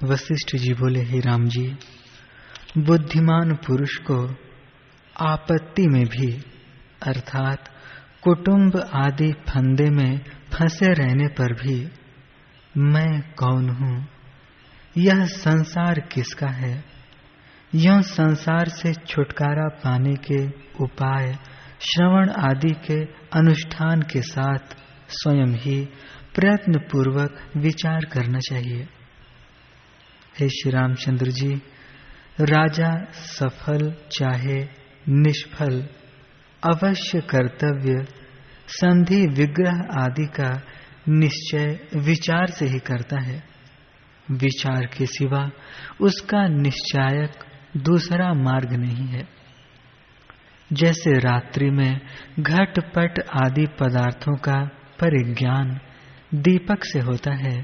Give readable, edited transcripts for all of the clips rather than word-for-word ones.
वशिष्ठ जी बोले, हे राम जी, बुद्धिमान पुरुष को आपत्ति में भी अर्थात कुटुंब आदि फंदे में फंसे रहने पर भी मैं कौन हूँ, यह संसार किसका है, यह संसार से छुटकारा पाने के उपाय श्रवण आदि के अनुष्ठान के साथ स्वयं ही प्रयत्न पूर्वक विचार करना चाहिए। हे श्री रामचंद्र जी, राजा सफल चाहे निष्फल अवश्य कर्तव्य संधि विग्रह आदि का निश्चय विचार से ही करता है। विचार के सिवा उसका निश्चायक दूसरा मार्ग नहीं है। जैसे रात्रि में घटपट आदि पदार्थों का परिज्ञान दीपक से होता है,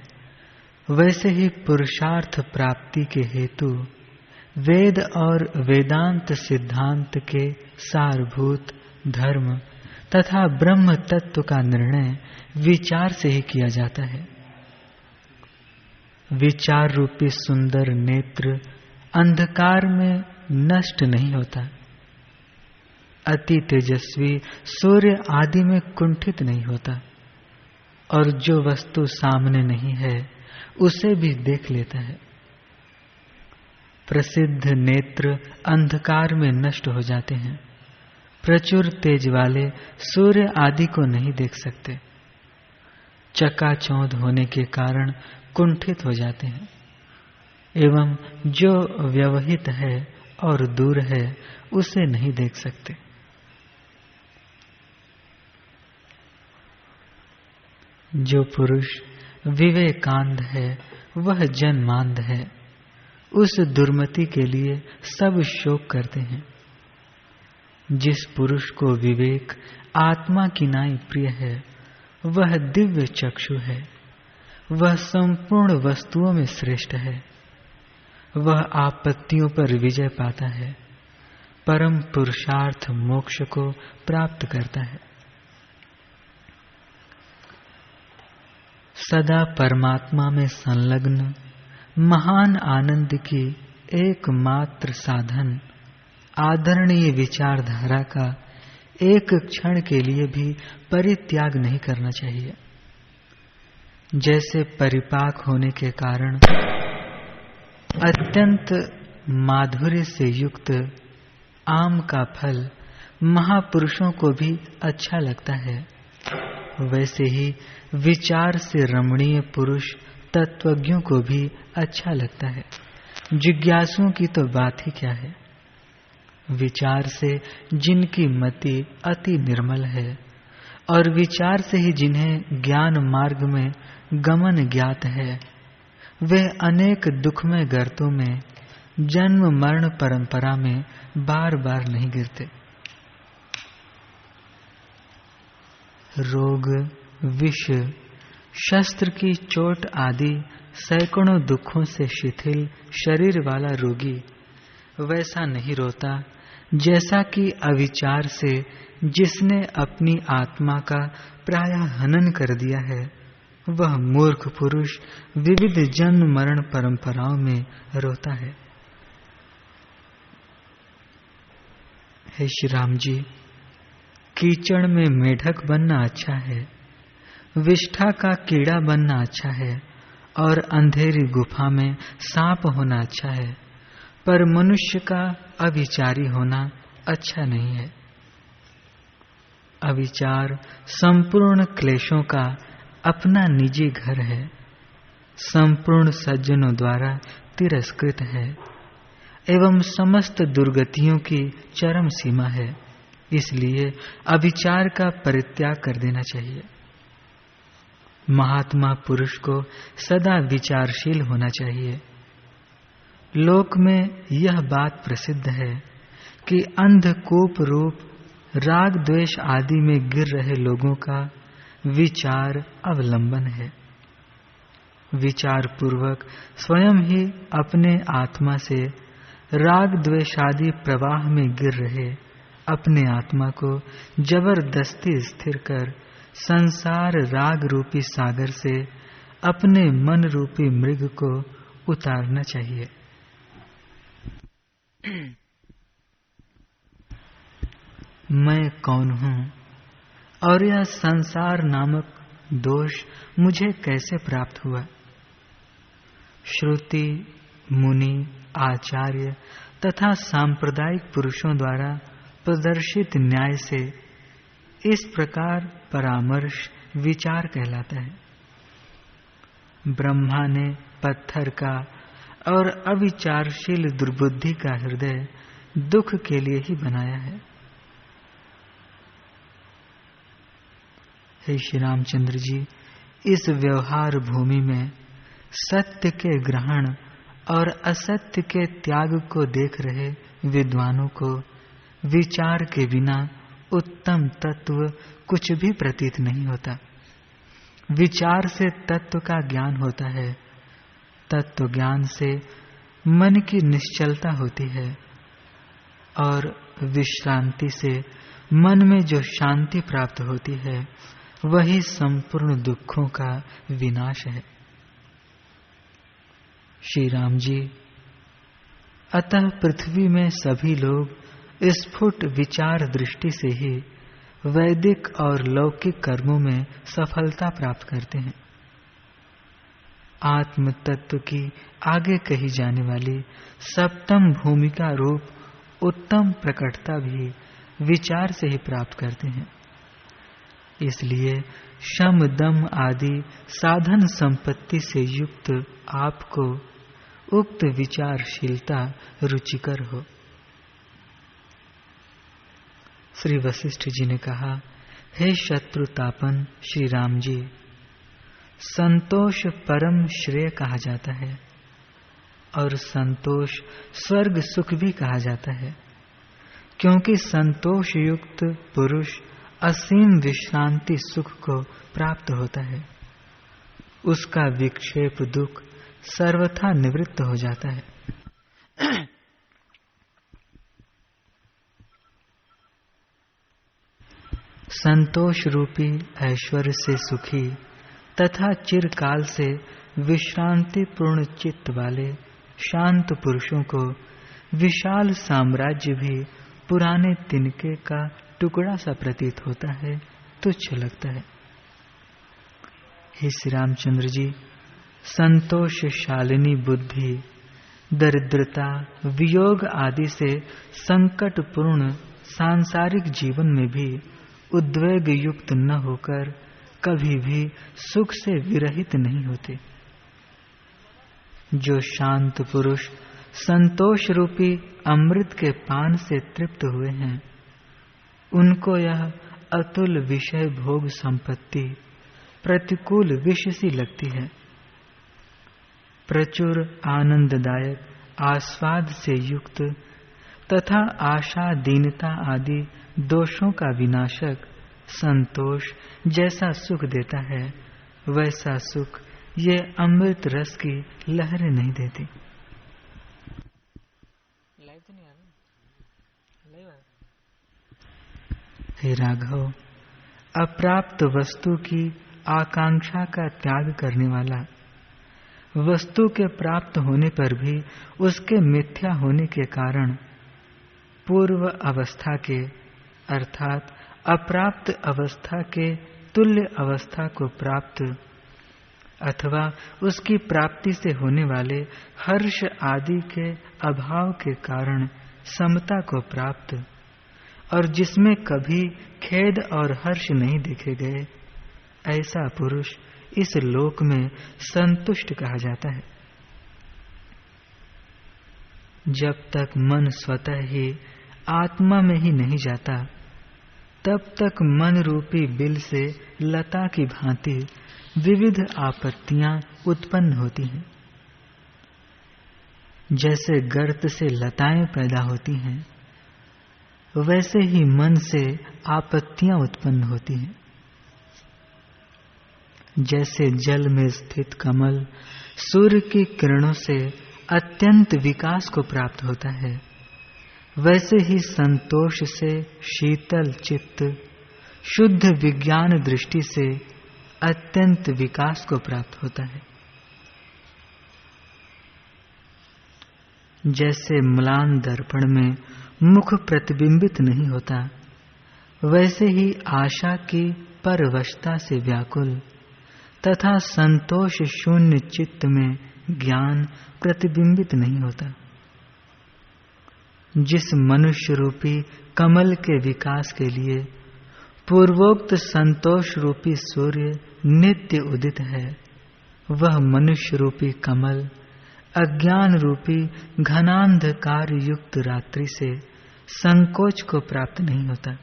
वैसे ही पुरुषार्थ प्राप्ति के हेतु वेद और वेदांत सिद्धांत के सारभूत धर्म तथा ब्रह्म तत्व का निर्णय विचार से ही किया जाता है। विचार रूपी सुंदर नेत्र अंधकार में नष्ट नहीं होता, अति तेजस्वी सूर्य आदि में कुंठित नहीं होता, और जो वस्तु सामने नहीं है उसे भी देख लेता है। प्रसिद्ध नेत्र अंधकार में नष्ट हो जाते हैं, प्रचुर तेज वाले सूर्य आदि को नहीं देख सकते, चकाचौंध होने के कारण कुंठित हो जाते हैं, एवं जो व्यवहित है और दूर है उसे नहीं देख सकते। जो पुरुष विवेकांध है वह जन्मांध है, उस दुर्मति के लिए सब शोक करते हैं। जिस पुरुष को विवेक आत्मा की नाई प्रिय है वह दिव्य चक्षु है, वह संपूर्ण वस्तुओं में श्रेष्ठ है, वह आपत्तियों पर विजय पाता है, परम पुरुषार्थ मोक्ष को प्राप्त करता है। सदा परमात्मा में संलग्न महान आनंद की एकमात्र साधन आदरणीय विचारधारा का एक क्षण के लिए भी परित्याग नहीं करना चाहिए। जैसे परिपाक होने के कारण अत्यंत माधुर्य से युक्त आम का फल महापुरुषों को भी अच्छा लगता है, वैसे ही विचार से रमणीय पुरुष तत्वज्ञों को भी अच्छा लगता है। जिज्ञासुओं की तो बात ही क्या है। विचार से जिनकी मति अति निर्मल है और विचार से ही जिन्हें ज्ञान मार्ग में गमन ज्ञात है, वे अनेक दुखमय गर्तों में जन्म मरण परंपरा में बार बार नहीं गिरते। रोग, विष, शस्त्र की चोट आदि सैकड़ों दुखों से शिथिल शरीर वाला रोगी वैसा नहीं रोता जैसा कि अविचार से जिसने अपनी आत्मा का प्रायः हनन कर दिया है, वह मूर्ख पुरुष विविध जन्म मरण परंपराओं में रोता है। हे श्री राम जी, कीचड़ में मेढक बनना अच्छा है, विष्ठा का कीड़ा बनना अच्छा है, और अंधेरी गुफा में सांप होना अच्छा है, पर मनुष्य का अविचारी होना अच्छा नहीं है। अविचार संपूर्ण क्लेशों का अपना निजी घर है, संपूर्ण सज्जनों द्वारा तिरस्कृत है एवं समस्त दुर्गतियों की चरम सीमा है। इसलिए अविचार का परित्याग कर देना चाहिए। महात्मा पुरुष को सदा विचारशील होना चाहिए। लोक में यह बात प्रसिद्ध है कि अंधकूप रूप राग द्वेष आदि में गिर रहे लोगों का विचार अवलंबन है। विचार पूर्वक स्वयं ही अपने आत्मा से राग द्वेष आदि प्रवाह में गिर रहे अपने आत्मा को जबरदस्ती स्थिर कर संसार राग रूपी सागर से अपने मन रूपी मृग को उतारना चाहिए। मैं कौन हूँ और यह संसार नामक दोष मुझे कैसे प्राप्त हुआ? श्रुति, मुनि, आचार्य तथा सांप्रदायिक पुरुषों द्वारा प्रदर्शित न्याय से इस प्रकार परामर्श विचार कहलाता है। ब्रह्मा ने पत्थर का और अविचारशील दुर्बुद्धि का हृदय दुख के लिए ही बनाया है। हे श्री रामचंद्र जी, इस व्यवहार भूमि में सत्य के ग्रहण और असत्य के त्याग को देख रहे विद्वानों को विचार के बिना उत्तम तत्व कुछ भी प्रतीत नहीं होता। विचार से तत्व का ज्ञान होता है, तत्व ज्ञान से मन की निश्चलता होती है और विश्रांति से मन में जो शांति प्राप्त होती है वही संपूर्ण दुखों का विनाश है। श्री राम जी, अतः पृथ्वी में सभी लोग स्फुट विचार दृष्टि से ही वैदिक और लौकिक कर्मों में सफलता प्राप्त करते हैं। आत्म तत्व की आगे कही जाने वाली सप्तम भूमिका रूप उत्तम प्रकटता भी विचार से ही प्राप्त करते हैं। इसलिए शम दम आदि साधन संपत्ति से युक्त आपको उक्त विचारशीलता रुचिकर हो। श्री वशिष्ठ जी ने कहा, हे शत्रुतापन श्री राम जी, संतोष परम श्रेय कहा जाता है और संतोष स्वर्ग सुख भी कहा जाता है, क्योंकि संतोष युक्त पुरुष असीम विश्रांति सुख को प्राप्त होता है। उसका विक्षेप दुख सर्वथा निवृत्त हो जाता है। संतोष रूपी ऐश्वर्य से सुखी तथा चिरकाल से विश्रांति पूर्ण चित्त वाले शांत पुरुषों को विशाल साम्राज्य भी पुराने तिनके का टुकड़ा सा प्रतीत होता है, तुच्छ लगता है। हे श्री रामचंद्र जी, संतोषशालिनी बुद्धि दरिद्रता, वियोग आदि से संकट पूर्ण सांसारिक जीवन में भी उद्वेग युक्त न होकर कभी भी सुख से विरहित नहीं होते। जो शांत पुरुष संतोष रूपी अमृत के पान से तृप्त हुए हैं, उनको यह अतुल विषय भोग संपत्ति प्रतिकूल विष सी लगती है। प्रचुर आनंददायक आस्वाद से युक्त तथा आशा दीनता आदि दोषों का विनाशक संतोष जैसा सुख देता है, वैसा सुख ये अमृत रस की लहरें नहीं देती। हे राघव, अप्राप्त वस्तु की आकांक्षा का त्याग करने वाला वस्तु के प्राप्त होने पर भी उसके मिथ्या होने के कारण पूर्व अवस्था के अर्थात अप्राप्त अवस्था के तुल्य अवस्था को प्राप्त अथवा उसकी प्राप्ति से होने वाले हर्ष आदि के अभाव के कारण समता को प्राप्त और जिसमें कभी खेद और हर्ष नहीं देखे गए, ऐसा पुरुष इस लोक में संतुष्ट कहा जाता है। जब तक मन स्वतः ही आत्मा में ही नहीं जाता, तब तक मन रूपी बिल से लता की भांति विविध आपत्तियां उत्पन्न होती हैं। जैसे गर्त से लताएं पैदा होती हैं, वैसे ही मन से आपत्तियां उत्पन्न होती हैं। जैसे जल में स्थित कमल सूर्य की किरणों से अत्यंत विकास को प्राप्त होता है, वैसे ही संतोष से शीतल चित्त शुद्ध विज्ञान दृष्टि से अत्यंत विकास को प्राप्त होता है। जैसे म्लान दर्पण में मुख प्रतिबिंबित नहीं होता, वैसे ही आशा की परवशता से व्याकुल तथा संतोष शून्य चित्त में ज्ञान प्रतिबिंबित नहीं होता। जिस मनुष्य रूपी कमल के विकास के लिए पूर्वोक्त संतोष रूपी सूर्य नित्य उदित है, वह मनुष्य रूपी कमल अज्ञान रूपी घनांधकार युक्त रात्रि से संकोच को प्राप्त नहीं होता।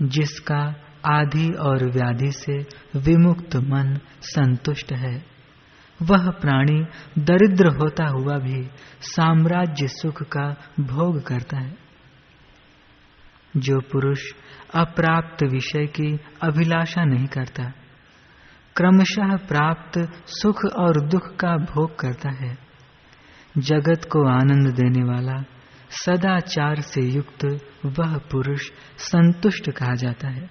जिसका आदि और व्याधि से विमुक्त मन संतुष्ट है, वह प्राणी दरिद्र होता हुआ भी साम्राज्य सुख का भोग करता है। जो पुरुष अप्राप्त विषय की अभिलाषा नहीं करता, क्रमशः प्राप्त सुख और दुख का भोग करता है, जगत को आनंद देने वाला सदाचार से युक्त वह पुरुष संतुष्ट कहा जाता है।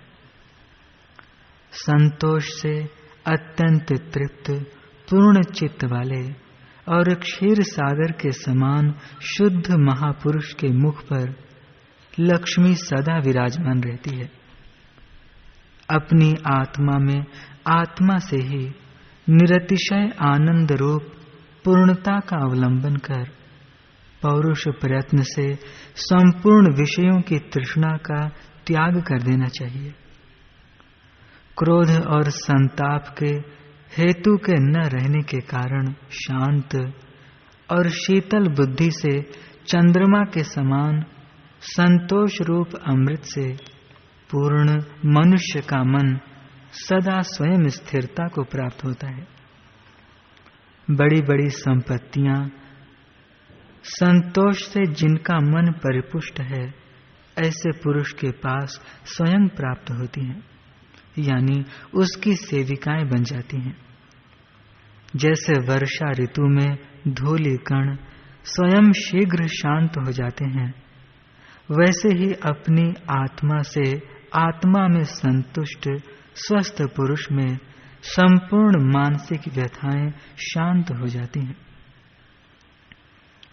संतोष से अत्यंत तृप्त पूर्ण चित्त वाले और क्षीर सागर के समान शुद्ध महापुरुष के मुख पर लक्ष्मी सदा विराजमान रहती है। अपनी आत्मा में आत्मा से ही निरतिशय आनंद रूप पूर्णता का अवलंबन कर पौरुष प्रयत्न से संपूर्ण विषयों की तृष्णा का त्याग कर देना चाहिए। क्रोध और संताप के हेतु के न रहने के कारण शांत और शीतल बुद्धि से चंद्रमा के समान संतोष रूप अमृत से पूर्ण मनुष्य का मन सदा स्वयं स्थिरता को प्राप्त होता है। बड़ी बड़ी संपत्तियां संतोष से जिनका मन परिपुष्ट है, ऐसे पुरुष के पास स्वयं प्राप्त होती हैं, यानी उसकी सेविकाएं बन जाती हैं। जैसे वर्षा ऋतु में धूलि कण स्वयं शीघ्र शांत हो जाते हैं, वैसे ही अपनी आत्मा से आत्मा में संतुष्ट स्वस्थ पुरुष में संपूर्ण मानसिक व्यथाएं शांत हो जाती हैं।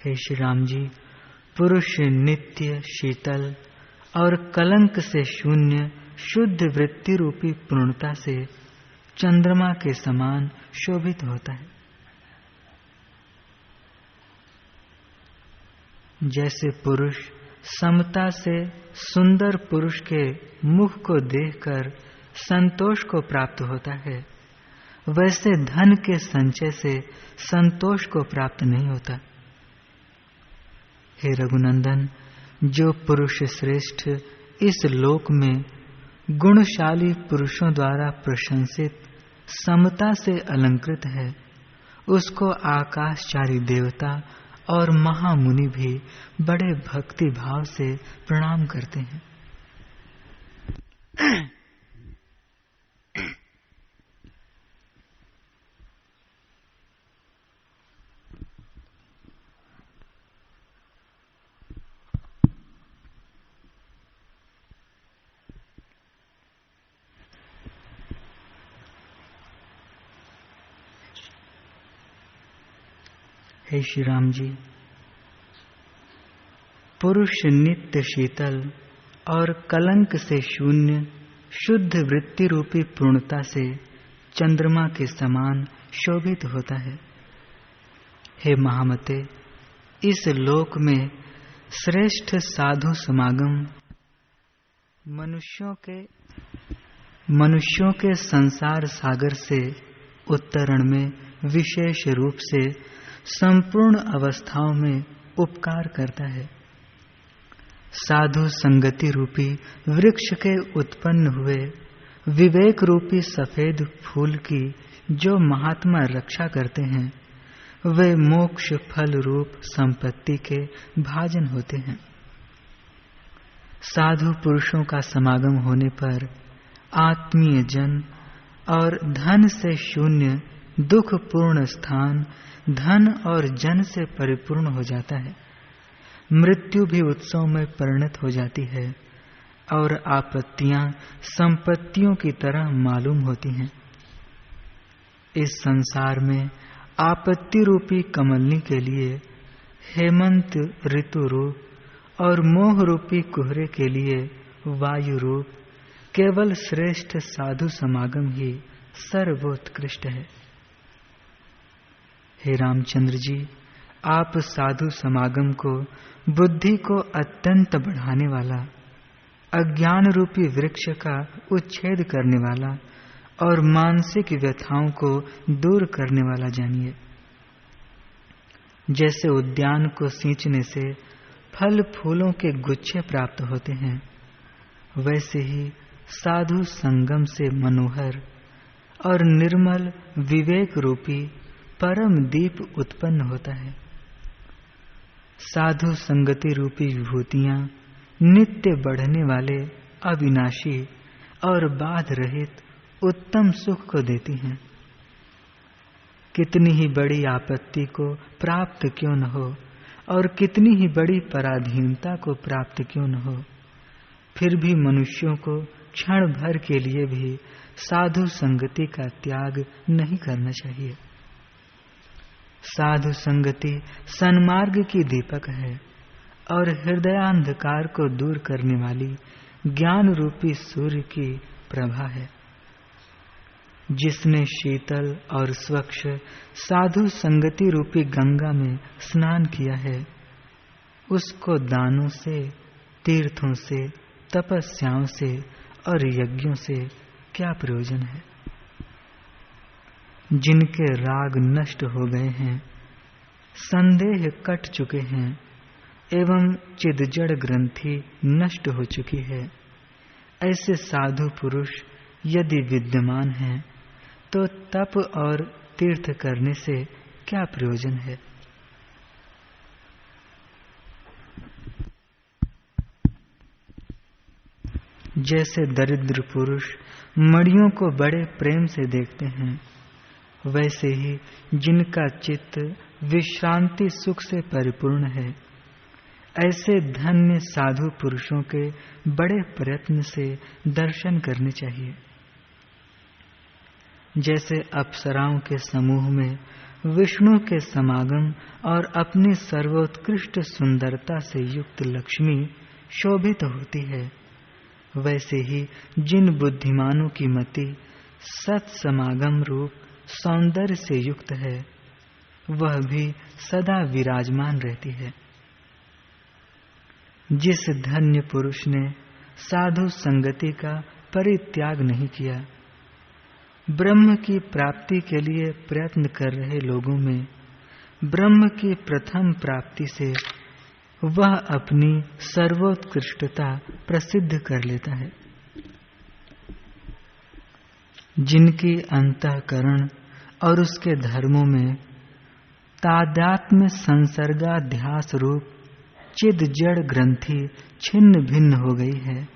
हे श्री राम जी, पुरुष नित्य शीतल और कलंक से शून्य शुद्ध वृत्ति रूपी पूर्णता से चंद्रमा के समान शोभित होता है। जैसे पुरुष समता से सुंदर पुरुष के मुख को देखकर संतोष को प्राप्त होता है, वैसे धन के संचय से संतोष को प्राप्त नहीं होता। हे रघुनंदन, जो पुरुष श्रेष्ठ इस लोक में गुणशाली पुरुषों द्वारा प्रशंसित समता से अलंकृत है, उसको आकाशचारी देवता और महामुनि भी बड़े भक्ति भाव से प्रणाम करते हैं। हे श्री राम जी, पुरुष नित्य शीतल और कलंक से शून्य शुद्ध वृत्ति रूपी पूर्णता से चंद्रमा के समान शोभित होता है। हे महामते, इस लोक में श्रेष्ठ साधु समागम मनुष्यों के संसार सागर से उत्तरण में विशेष रूप से संपूर्ण अवस्थाओं में उपकार करता है। साधु संगति रूपी वृक्ष के उत्पन्न हुए विवेक रूपी सफेद फूल की जो महात्मा रक्षा करते हैं, वे मोक्ष फल रूप संपत्ति के भाजन होते हैं। साधु पुरुषों का समागम होने पर आत्मीय जन और धन से शून्य दुख पूर्ण स्थान धन और जन से परिपूर्ण हो जाता है। मृत्यु भी उत्सव में परिणत हो जाती है और आपत्तियां संपत्तियों की तरह मालूम होती हैं। इस संसार में आपत्ति रूपी कमलनी के लिए हेमंत ऋतु रूप और मोह रूपी कुहरे के लिए वायु रूप केवल श्रेष्ठ साधु समागम ही सर्वोत्कृष्ट है। हे रामचंद्र जी, आप साधु समागम को बुद्धि को अत्यंत बढ़ाने वाला, अज्ञान रूपी वृक्ष का उच्छेद करने वाला और मानसिक व्यथाओं को दूर करने वाला जानिए। जैसे उद्यान को सींचने से फल फूलों के गुच्छे प्राप्त होते हैं, वैसे ही साधु संगम से मनोहर और निर्मल विवेक रूपी परम दीप उत्पन्न होता है। साधु संगति रूपी विभूतियां नित्य बढ़ने वाले अविनाशी और बाध रहित उत्तम सुख को देती हैं। कितनी ही बड़ी आपत्ति को प्राप्त क्यों न हो और कितनी ही बड़ी पराधीनता को प्राप्त क्यों न हो, फिर भी मनुष्यों को क्षण भर के लिए भी साधु संगति का त्याग नहीं करना चाहिए। साधु संगति सन्मार्ग की दीपक है और हृदयांधकार को दूर करने वाली ज्ञान रूपी सूर्य की प्रभा है। जिसने शीतल और स्वच्छ साधु संगति रूपी गंगा में स्नान किया है, उसको दानों से, तीर्थों से, तपस्याओं से और यज्ञों से क्या प्रयोजन है। जिनके राग नष्ट हो गए हैं, संदेह कट चुके हैं एवं चिदजड़ ग्रंथि नष्ट हो चुकी है, ऐसे साधु पुरुष यदि विद्यमान हैं तो तप और तीर्थ करने से क्या प्रयोजन है। जैसे दरिद्र पुरुष मणियों को बड़े प्रेम से देखते हैं, वैसे ही जिनका चित्त विश्रांति सुख से परिपूर्ण है, ऐसे धन्य साधु पुरुषों के बड़े प्रयत्न से दर्शन करने चाहिए। जैसे अप्सराओं के समूह में विष्णु के समागम और अपनी सर्वोत्कृष्ट सुंदरता से युक्त लक्ष्मी शोभित होती है, वैसे ही जिन बुद्धिमानों की मति सत्समागम रूप सौंदर्य से युक्त है, वह भी सदा विराजमान रहती है। जिस धन्य पुरुष ने साधु संगति का परित्याग नहीं किया, ब्रह्म की प्राप्ति के लिए प्रयत्न कर रहे लोगों में ब्रह्म की प्रथम प्राप्ति से वह अपनी सर्वोत्कृष्टता प्रसिद्ध कर लेता है। जिनकी अंतःकरण और उसके धर्मों में तादात्म्य संसर्गाध्यास रूप चिद जड़ ग्रंथि छिन्न भिन्न हो गई है,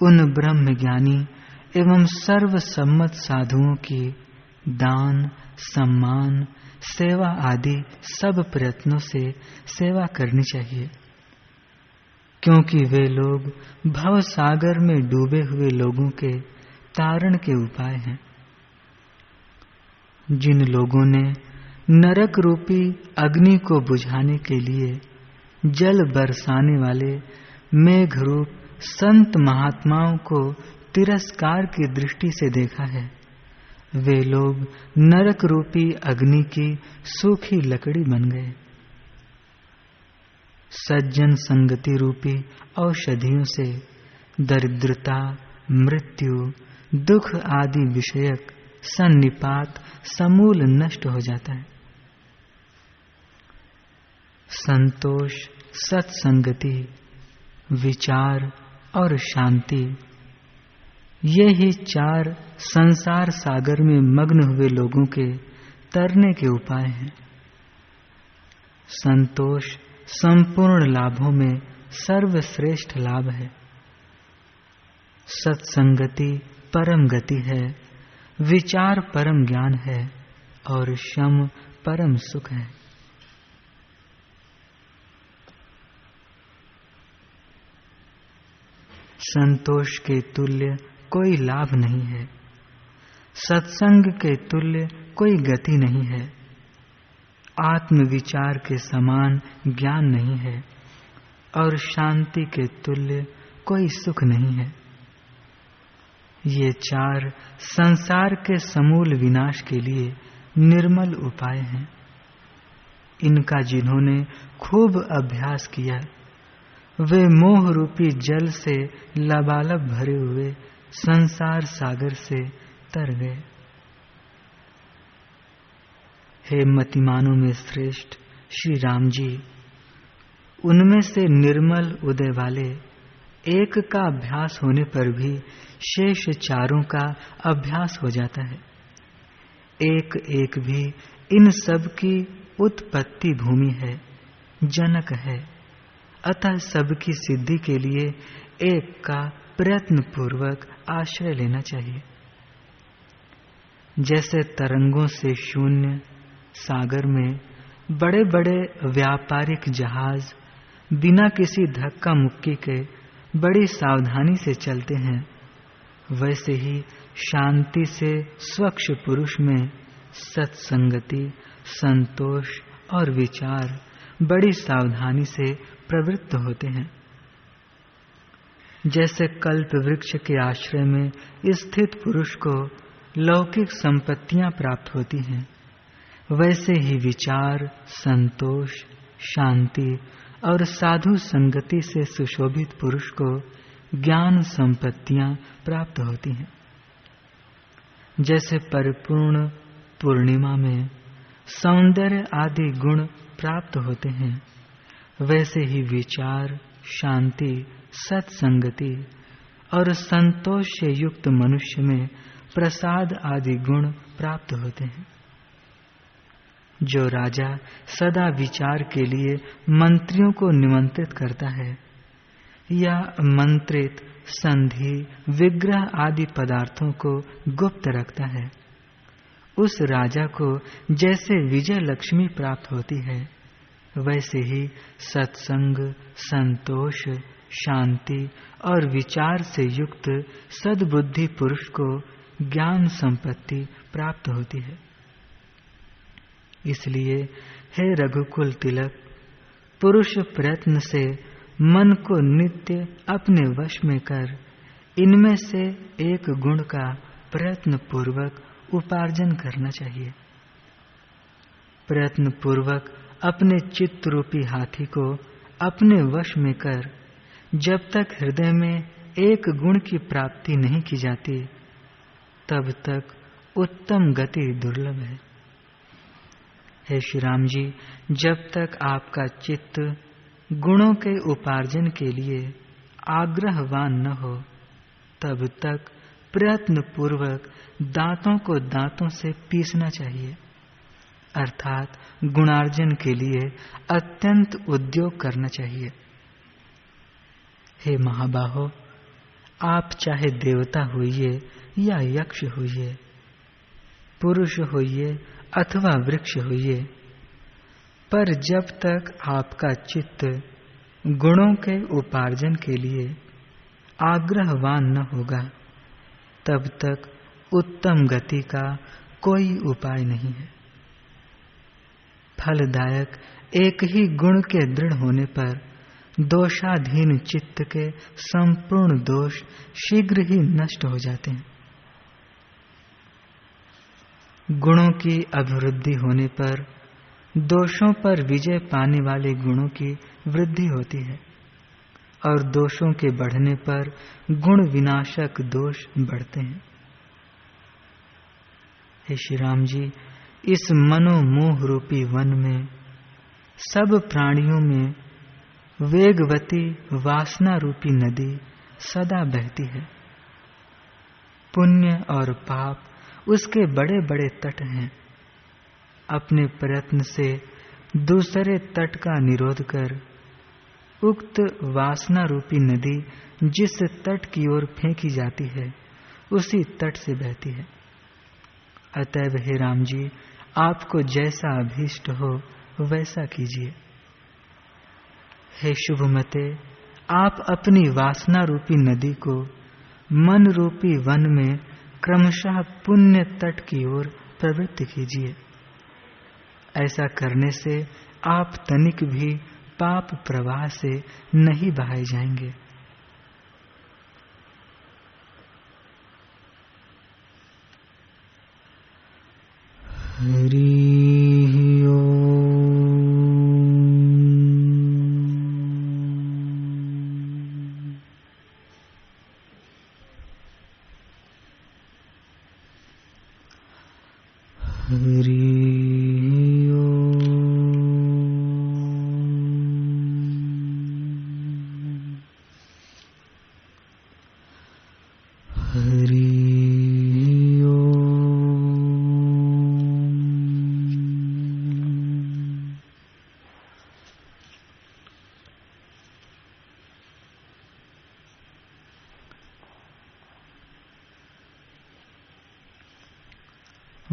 उन ब्रह्म ज्ञानी एवं सर्वसम्मत साधुओं की दान, सम्मान, सेवा आदि सब प्रयत्नों से सेवा करनी चाहिए, क्योंकि वे लोग भव सागर में डूबे हुए लोगों के तारण के उपाय हैं। जिन लोगों ने नरक रूपी अग्नि को बुझाने के लिए जल बरसाने वाले मेघ रूप संत महात्माओं को तिरस्कार की दृष्टि से देखा है, वे लोग नरक रूपी अग्नि की सूखी लकड़ी बन गए। सज्जन संगति रूपी औषधियों से दरिद्रता, मृत्यु, दुख आदि विषयक सन्निपात समूल नष्ट हो जाता है। संतोष, सत्संगति, विचार और शांति, ये ही चार संसार सागर में मग्न हुए लोगों के तरने के उपाय हैं। संतोष संपूर्ण लाभों में सर्वश्रेष्ठ लाभ है। सत्संगति परम गति है, विचार परम ज्ञान है और शम परम सुख है। संतोष के तुल्य कोई लाभ नहीं है, सत्संग के तुल्य कोई गति नहीं है, आत्मविचार के समान ज्ञान नहीं है और शांति के तुल्य कोई सुख नहीं है। ये चार संसार के समूल विनाश के लिए निर्मल उपाय हैं। इनका जिन्होंने खूब अभ्यास किया वे मोह रूपी जल से लबालब भरे हुए संसार सागर से तर गए। हे मतिमानों में श्रेष्ठ श्री राम जी, उनमें से निर्मल उदय वाले एक का अभ्यास होने पर भी शेष चारों का अभ्यास हो जाता है। एक एक भी इन सब की उत्पत्ति भूमि है, जनक है। अतः सबकी सिद्धि के लिए एक का प्रयत्न पूर्वक आश्रय लेना चाहिए। जैसे तरंगों से शून्य सागर में बड़े बड़े व्यापारिक जहाज बिना किसी धक्का मुक्की के बड़ी सावधानी से चलते हैं, वैसे ही शांति से स्वच्छ पुरुष में सत्संगति, संतोष और विचार बड़ी सावधानी से प्रवृत्त होते हैं। जैसे कल्प वृक्ष के आश्रय में स्थित पुरुष को लौकिक संपत्तियां प्राप्त होती हैं, वैसे ही विचार, संतोष, शांति और साधु संगति से सुशोभित पुरुष को ज्ञान संपत्तियां प्राप्त होती हैं। जैसे परिपूर्ण पूर्णिमा में सौंदर्य आदि गुण प्राप्त होते हैं, वैसे ही विचार, शांति, सत्संगति और संतोष से युक्त मनुष्य में प्रसाद आदि गुण प्राप्त होते हैं। जो राजा सदा विचार के लिए मंत्रियों को निमंत्रित करता है या मंत्रित संधि, विग्रह आदि पदार्थों को गुप्त रखता है, उस राजा को जैसे विजय लक्ष्मी प्राप्त होती है, वैसे ही सत्संग, संतोष, शांति और विचार से युक्त सद्बुद्धि पुरुष को ज्ञान संपत्ति प्राप्त होती है। इसलिए हे रघुकुल तिलक, पुरुष प्रयत्न से मन को नित्य अपने वश में कर इनमें से एक गुण का प्रयत्न पूर्वक उपार्जन करना चाहिए। प्रयत्न पूर्वक अपने चित्त रूपी हाथी को अपने वश में कर जब तक हृदय में एक गुण की प्राप्ति नहीं की जाती, तब तक उत्तम गति दुर्लभ है। हे श्री राम जी, जब तक आपका चित्त गुणों के उपार्जन के लिए आग्रहवान न हो, तब तक प्रयत्न पूर्वक दांतों को दांतों से पीसना चाहिए, अर्थात गुणार्जन के लिए अत्यंत उद्योग करना चाहिए। हे महाबाहो, आप चाहे देवता होइए या यक्ष होइए, पुरुष होइए अथवा वृक्ष होइए, पर जब तक आपका चित्त गुणों के उपार्जन के लिए आग्रहवान न होगा, तब तक उत्तम गति का कोई उपाय नहीं है। फलदायक एक ही गुण के दृढ़ होने पर दोषाधीन चित्त के संपूर्ण दोष शीघ्र ही नष्ट हो जाते हैं। गुणों की अभिवृद्धि होने पर दोषों पर विजय पाने वाले गुणों की वृद्धि होती है और दोषों के बढ़ने पर गुण विनाशक दोष बढ़ते हैं। हे श्री राम जी, इस मनोमोह रूपी वन में सब प्राणियों में वेगवती वासना रूपी नदी सदा बहती है। पुण्य और पाप उसके बड़े बड़े तट हैं। अपने प्रयत्न से दूसरे तट का निरोध कर उक्त वासना रूपी नदी जिस तट की ओर फेंकी जाती है, उसी तट से बहती है। अतएव हे राम जी, आपको जैसा अभीष्ट हो वैसा कीजिए। हे शुभमते, आप अपनी वासना रूपी नदी को मन रूपी वन में क्रमशः पुण्य तट की ओर प्रवृत्त कीजिए। ऐसा करने से आप तनिक भी पाप प्रवाह से नहीं बहाए जाएंगे। हरि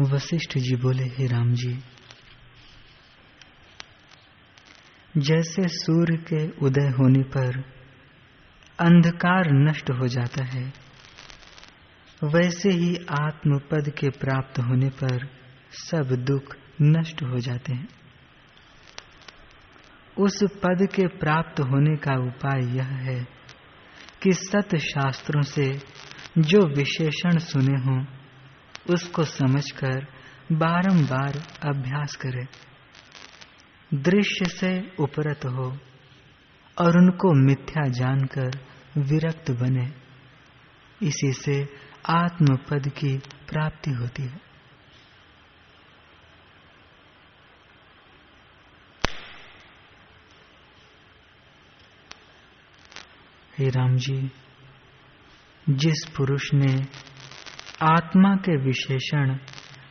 वशिष्ठ जी बोले, हे राम जी, जैसे सूर्य के उदय होने पर अंधकार नष्ट हो जाता है, वैसे ही आत्मपद के प्राप्त होने पर सब दुख नष्ट हो जाते हैं। उस पद के प्राप्त होने का उपाय यह है कि सत शास्त्रों से जो विशेषण सुने हों उसको समझकर बारंबार अभ्यास करें, दृश्य से उपरत हो और उनको मिथ्या जानकर विरक्त बने। इसी से आत्मपद की प्राप्ति होती है। हे राम जी, जिस पुरुष ने आत्मा के विशेषण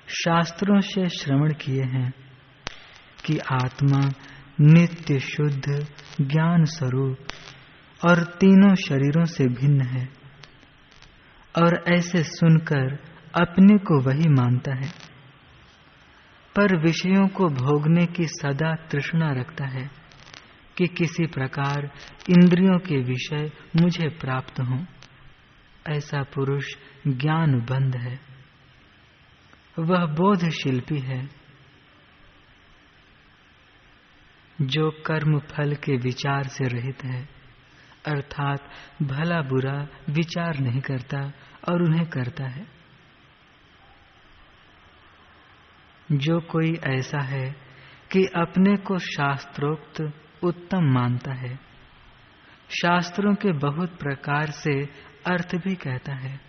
शास्त्रों से श्रवण किए हैं कि आत्मा नित्य शुद्ध ज्ञान स्वरूप और तीनों शरीरों से भिन्न है, और ऐसे सुनकर अपने को वही मानता है, पर विषयों को भोगने की सदा तृष्णा रखता है कि किसी प्रकार इंद्रियों के विषय मुझे प्राप्त हों, ऐसा पुरुष ज्ञान बंध है, वह बोध शिल्पी है। जो कर्म फल के विचार से रहित है, अर्थात भला बुरा विचार नहीं करता और उन्हें करता है। जो कोई ऐसा है कि अपने को शास्त्रोक्त उत्तम मानता है, शास्त्रों के बहुत प्रकार से अर्थ भी कहता है,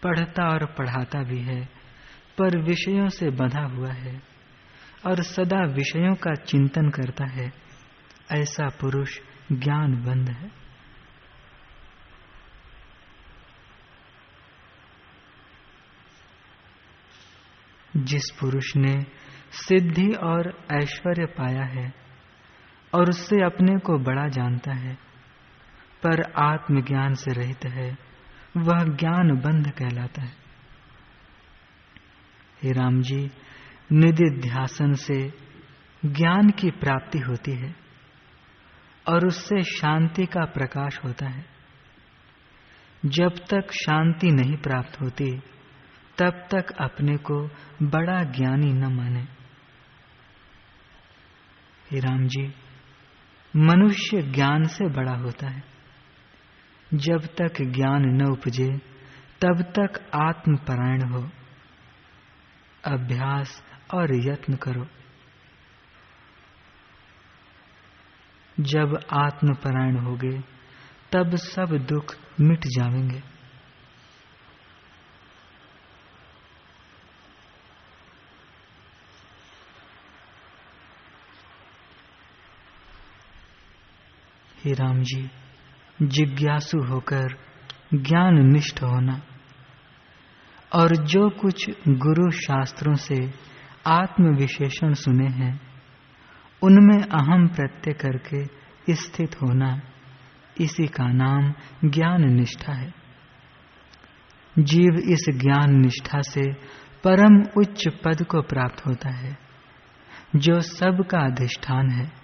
पढ़ता और पढ़ाता भी है, पर विषयों से बंधा हुआ है और सदा विषयों का चिंतन करता है, ऐसा पुरुष ज्ञानबंध है। जिस पुरुष ने सिद्धि और ऐश्वर्य पाया है और उससे अपने को बड़ा जानता है, पर आत्मज्ञान से रहित है, वह ज्ञानबंध कहलाता है। हे राम जी, निधिध्यासन से ज्ञान की प्राप्ति होती है और उससे शांति का प्रकाश होता है। जब तक शांति नहीं प्राप्त होती, तब तक अपने को बड़ा ज्ञानी न माने। हे राम जी, मनुष्य ज्ञान से बड़ा होता है। जब तक ज्ञान न उपजे, तब तक आत्मपरायण हो, अभ्यास और यत्न करो। जब आत्मपरायण होगे, तब सब दुख मिट जाएंगे। हे राम जी, जिज्ञासु होकर ज्ञान निष्ठ होना और जो कुछ गुरु शास्त्रों से आत्म विशेषण सुने हैं उनमें अहम प्रत्यय करके स्थित होना, इसी का नाम ज्ञान निष्ठा है। जीव इस ज्ञान निष्ठा से परम उच्च पद को प्राप्त होता है, जो सबका अधिष्ठान है।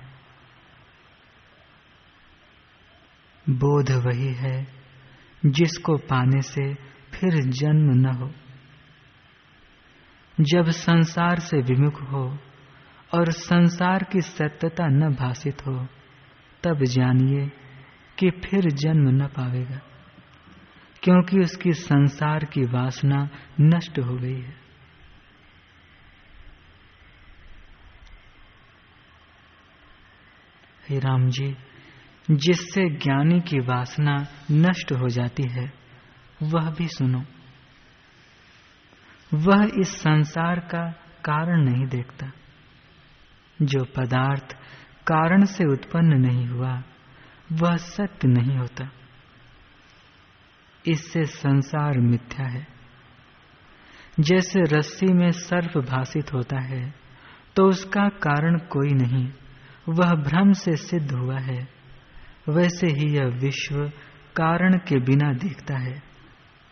बोध वही है जिसको पाने से फिर जन्म न हो। जब संसार से विमुख हो और संसार की सत्यता न भासित हो, तब जानिए कि फिर जन्म न पावेगा, क्योंकि उसकी संसार की वासना नष्ट हो गई है। हे राम जी, जिससे ज्ञानी की वासना नष्ट हो जाती है वह भी सुनो। वह इस संसार का कारण नहीं देखता। जो पदार्थ कारण से उत्पन्न नहीं हुआ वह सत्य नहीं होता। इससे संसार मिथ्या है। जैसे रस्सी में सर्प भासित होता है तो उसका कारण कोई नहीं, वह भ्रम से सिद्ध हुआ है, वैसे ही यह विश्व कारण के बिना दिखता है,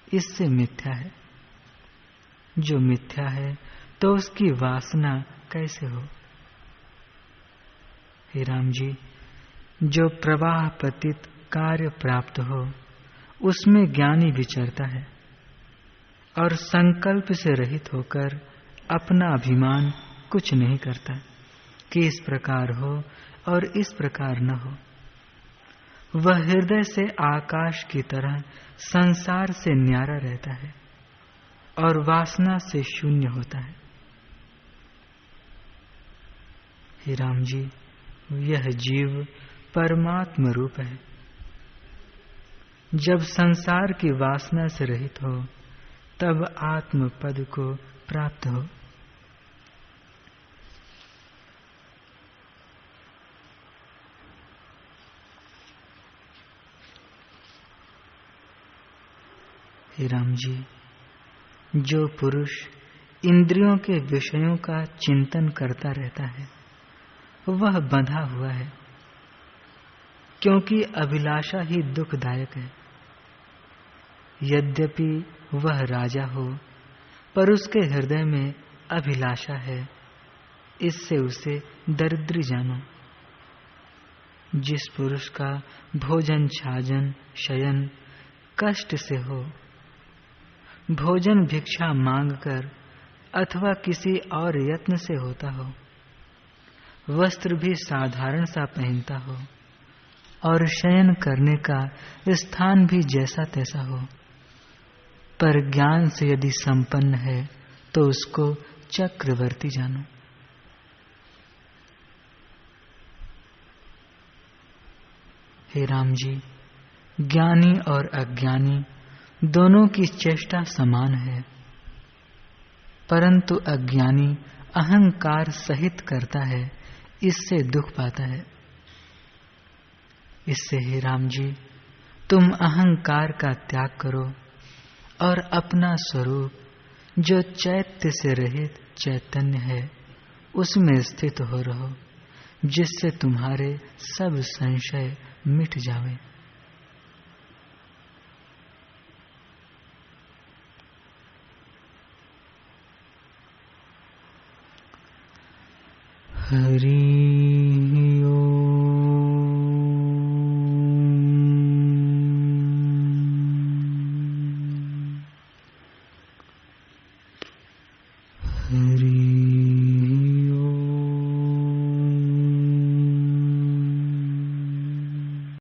इससे मिथ्या है। जो मिथ्या है तो उसकी वासना कैसे हो? हे राम जी, जो प्रवाह पतित कार्य प्राप्त हो उसमें ज्ञानी विचरता है और संकल्प से रहित होकर अपना अभिमान कुछ नहीं करता कि इस प्रकार हो और इस प्रकार न हो। वह हृदय से आकाश की तरह संसार से न्यारा रहता है और वासना से शून्य होता है। हे राम जी, यह जीव परमात्म रूप है। जब संसार की वासना से रहित हो तब आत्म पद को प्राप्त हो। हे राम जी, जो पुरुष इंद्रियों के विषयों का चिंतन करता रहता है वह बंधा हुआ है, क्योंकि अभिलाषा ही दुखदायक है। यद्यपि वह राजा हो पर उसके हृदय में अभिलाषा है, इससे उसे दरिद्र जानो। जिस पुरुष का भोजन छाजन शयन कष्ट से हो, भोजन भिक्षा मांगकर अथवा किसी और यत्न से होता हो, वस्त्र भी साधारण सा पहनता हो और शयन करने का स्थान भी जैसा तैसा हो, पर ज्ञान से यदि संपन्न है तो उसको चक्रवर्ती जानो। हे राम जी, ज्ञानी और अज्ञानी दोनों की चेष्टा समान है, परंतु अज्ञानी अहंकार सहित करता है, इससे दुख पाता है। इससे हे राम जी, तुम अहंकार का त्याग करो और अपना स्वरूप जो चैत्य से रहित चैतन्य है उसमें स्थित हो रहो, जिससे तुम्हारे सब संशय मिट जावे। हरि